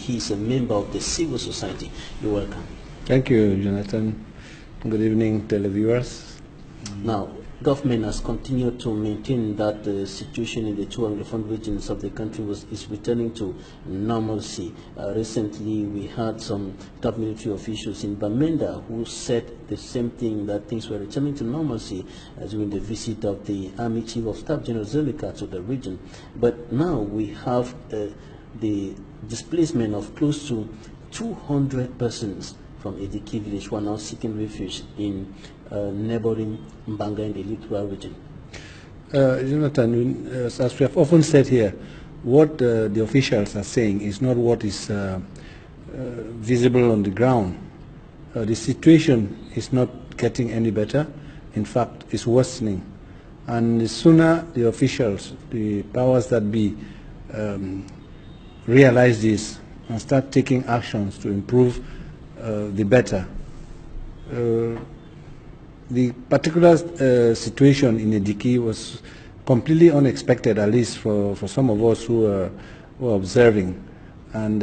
he's a member of the civil society. You're welcome. Thank you, Jonathan. Good evening, televiewers. Now, government has continued to maintain that the situation in the two Anglophone regions of the country is returning to normalcy. Recently, we had some top military officials in Bamenda who said the same thing, that things were returning to normalcy during the visit of the Army Chief of Staff, General Zelika, to the region. But now we have the displacement of close to 200 persons from Ediki village who are now seeking refuge in neighboring Mbanga in the Littoral region. Jonathan, as we have often said here, what the officials are saying is not what is visible on the ground. The situation is not getting any better. In fact, it's worsening. And the sooner the officials, the powers that be, realize this and start taking actions to improve, the better. The particular situation in Ediki was completely unexpected, at least for some of us who were observing. And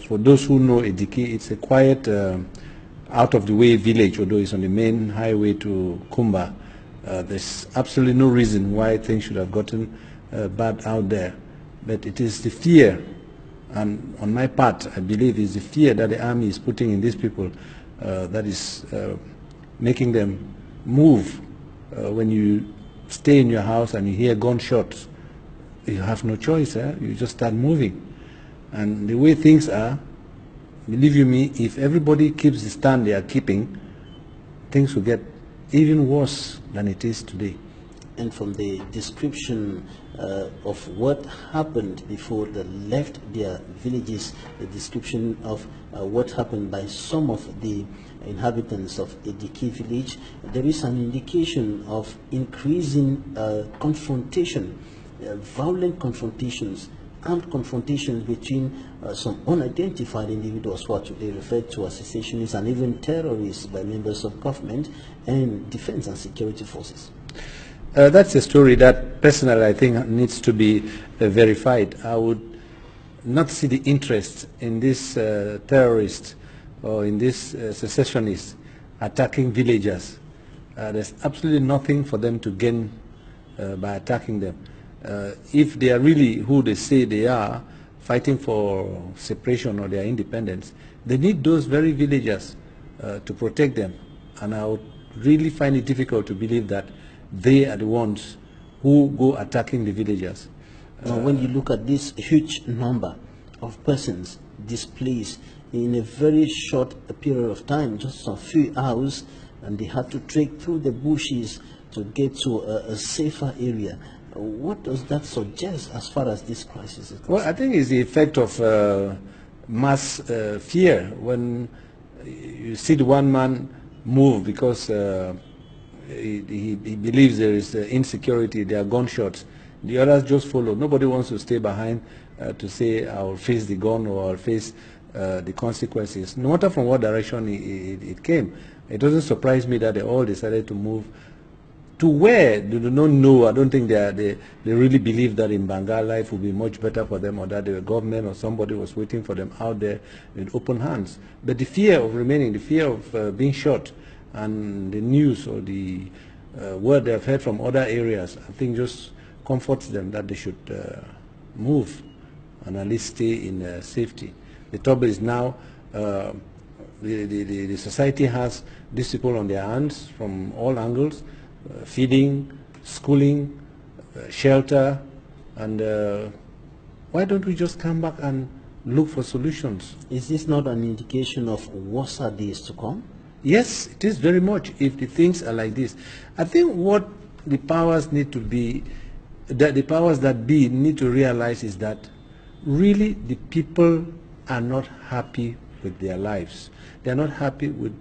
for those who know Ediki, it's a quiet, out-of-the-way village, although it's on the main highway to Kumba. There's absolutely no reason why things should have gotten bad out there. But it is the fear, and on my part, I believe it's the fear that the army is putting in these people that is making them move. When you stay in your house and you hear gunshots, you have no choice. You just start moving. And the way things are, believe you me, if everybody keeps the stand they are keeping, things will get even worse than it is today. And from the description of what happened before they left their villages, the description of what happened by some of the inhabitants of Ediki village, there is an indication of increasing confrontation, violent confrontations, armed confrontations between some unidentified individuals, what they referred to as secessionists and even terrorists, by members of government and defense and security forces. That's a story that personally I think needs to be verified. I would not see the interest in this terrorist or in this secessionists attacking villagers. There's absolutely nothing for them to gain by attacking them. If they are really who they say they are, fighting for separation or their independence, they need those very villagers to protect them. And I would really find it difficult to believe that they are the ones who go attacking the villagers. Now, when you look at this huge number of persons displaced in a very short period of time, just a few hours, and they had to trek through the bushes to get to a safer area, what does that suggest as far as this crisis is concerned? Well, I think it's the effect of mass fear. When you see the one man move because he believes there is insecurity, there are gunshots, the others just follow. Nobody wants to stay behind to say, I'll face the gun or I'll face the consequences. No matter from what direction it came, it doesn't surprise me that they all decided to move to where they do not know. I don't think they really believe that in Mbanga life will be much better for them, or that the government or somebody was waiting for them out there with open hands. But the fear of remaining, the fear of being shot, and the news or the word they have heard from other areas, I think just comforts them that they should move and at least stay in safety. The trouble is now the society has these people on their hands from all angles, feeding, schooling, shelter, and why don't we just come back and look for solutions? Is this not an indication of worse days to come? Yes, it is very much, if the things are like this. I think what the powers need to be, that the powers that be need to realize is that really the people are not happy with their lives. They are not happy with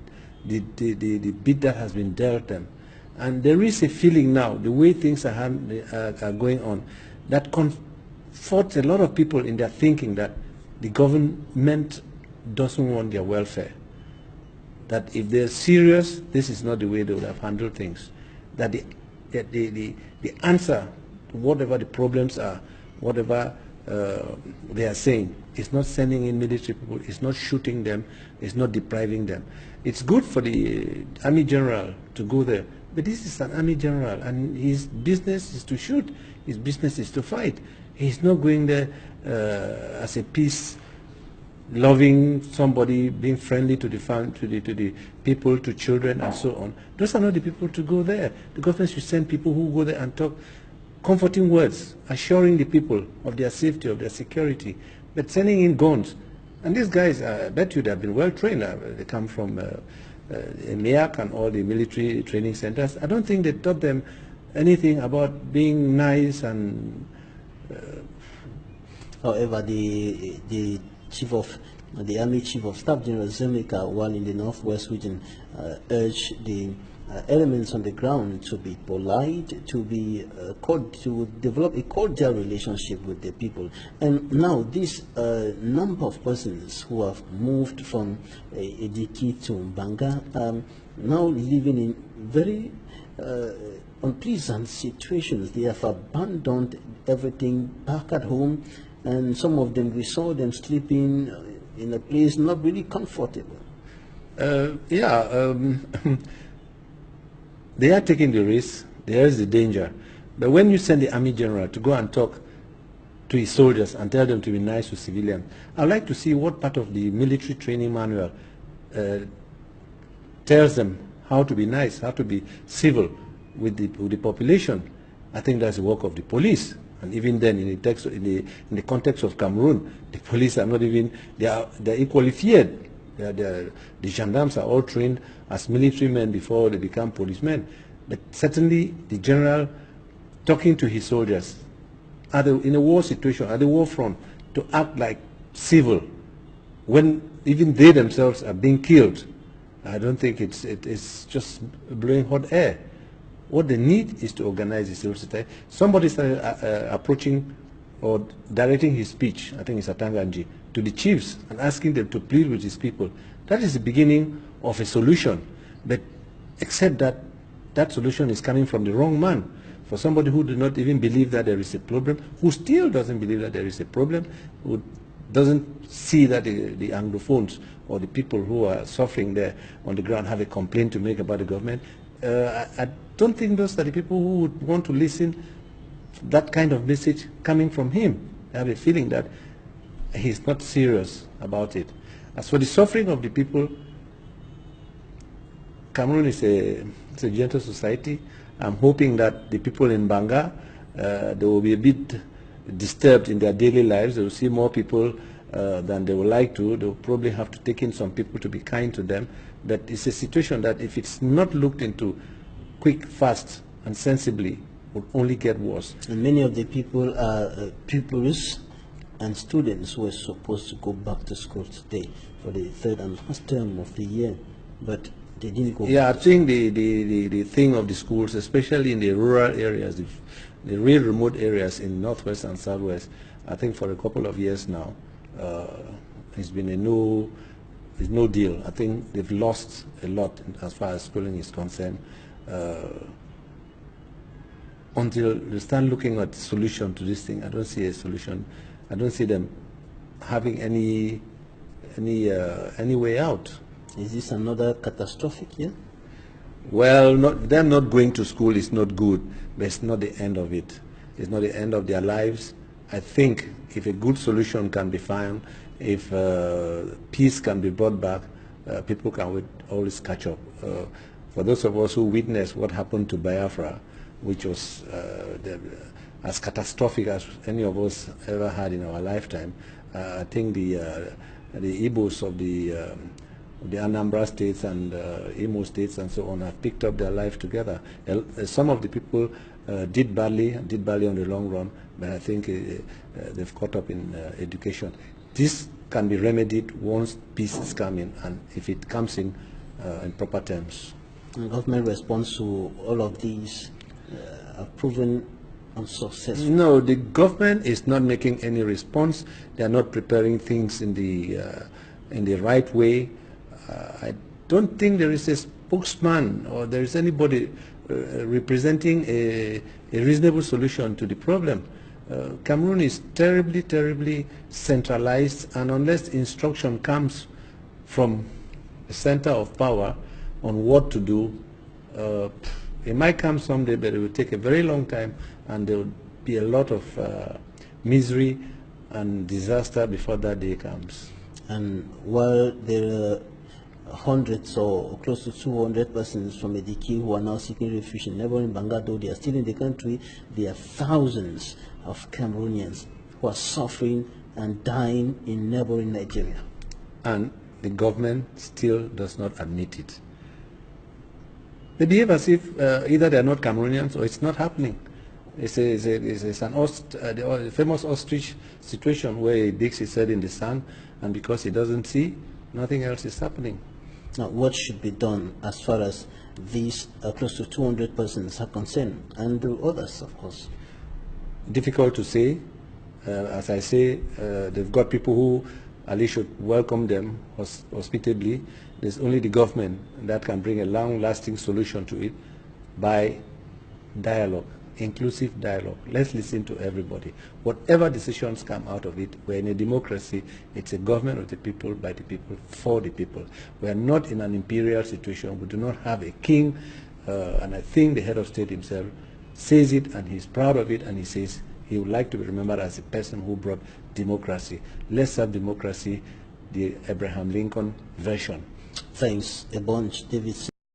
the bit that has been dealt them. And there is a feeling now, the way things are going on, that comforts a lot of people in their thinking that the government doesn't want their welfare. That if they're serious, this is not the way they would have handled things. That the answer to whatever the problems are, whatever they are saying. It's not sending in military people, it's not shooting them, it's not depriving them. It's good for the army general to go there, but this is an army general and his business is to shoot, his business is to fight. He's not going there as a peace loving somebody, being friendly to the people, to children and so on. Those are not the people to go there. The government should send people who go there and talk comforting words, assuring the people of their safety, of their security, but sending in guns. And these guys, I bet you they have been well trained. They come from EMEAC and all the military training centers. I don't think they taught them anything about being nice and... However, the Army Chief of Staff, General Zemika, one in the Northwest region, urged the elements on the ground to be polite, to develop a cordial relationship with the people. And now this number of persons who have moved from Ediki to Mbanga now living in very unpleasant situations. They have abandoned everything back at home, and some of them, we saw them sleeping in a place not really comfortable. They are taking the risk, there is the danger. But when you send the army general to go and talk to his soldiers and tell them to be nice to civilians, I'd like to see what part of the military training manual tells them how to be nice, how to be civil with the population. I think that's the work of the police. And even then, in the context of Cameroon, the police are not even, they're equally feared. The gendarmes are all trained as military men before they become policemen. But certainly the general talking to his soldiers in a war situation, at the war front, to act like civil when even they themselves are being killed. I don't think it's just blowing hot air. What they need is to organize the civil society. Somebody started approaching or directing his speech, I think it's Atanganji, to the chiefs and asking them to plead with his people. That is the beginning of a solution. But except that that solution is coming from the wrong man. For somebody who does not even believe that there is a problem, who still doesn't believe that there is a problem, who doesn't see that the Anglophones or the people who are suffering there on the ground have a complaint to make about the government, I don't think those are the people who would want to listen to that kind of message coming from him. I have a feeling that he's not serious about it. As for the suffering of the people, Cameroon is a gentle society. I'm hoping that the people in Mbanga, they will be a bit disturbed in their daily lives. They will see more people than they would like to. They will probably have to take in some people to be kind to them. But it's a situation that if it's not looked into quick, fast, and sensibly, will only get worse. And many of the people are pupils and students who are supposed to go back to school today for the third and last term of the year, but they didn't go. Yeah, I think the thing of the schools, especially in the rural areas, the real remote areas in northwest and southwest, I think for a couple of years now, it's been a no deal. I think they've lost a lot as far as schooling is concerned. Until they start looking at solution to this thing, I don't see a solution. I don't see them having any way out. Is this another catastrophic year? Well, them not going to school is not good, but it's not the end of it. It's not the end of their lives. I think if a good solution can be found, if peace can be brought back, people can always catch up. For those of us who witnessed what happened to Biafra, which was as catastrophic as any of us ever had in our lifetime, I think the Igbos of the Anambra states and Imo states and so on have picked up their life together. Some of the people did badly on the long run, but I think they've caught up in education. This can be remedied once peace is coming, and if it comes in proper terms. And government response to all of these have proven unsuccessful. No, the government is not making any response. They are not preparing things in the right way. I don't think there is a spokesman or there is anybody representing a reasonable solution to the problem. Cameroon is terribly, terribly centralized, and unless instruction comes from a center of power on what to do, it might come someday, but it will take a very long time, and there will be a lot of misery and disaster before that day comes. And while there are hundreds or close to 200 persons from Ediki who are now seeking refuge in neighboring Mbanga, though they are still in the country, there are thousands of Cameroonians who are suffering and dying in neighboring Nigeria. And the government still does not admit it. They behave as if either they are not Cameroonians or it's not happening. It's the famous ostrich situation where he digs his head in the sand, and because he doesn't see, nothing else is happening. Now, what should be done as far as these close to 200 persons are concerned, and others, of course? Difficult to say. As I say, they've got people who at least should welcome them hospitably. There's only the government that can bring a long-lasting solution to it by dialogue, inclusive dialogue. Let's listen to everybody. Whatever decisions come out of it, we're in a democracy. It's a government of the people, by the people, for the people. We are not in an imperial situation. We do not have a king, and I think the head of state himself says it, and he's proud of it, and he says he would like to be remembered as a person who brought democracy. Let's have democracy, the Abraham Lincoln version. Thanks a bunch, David.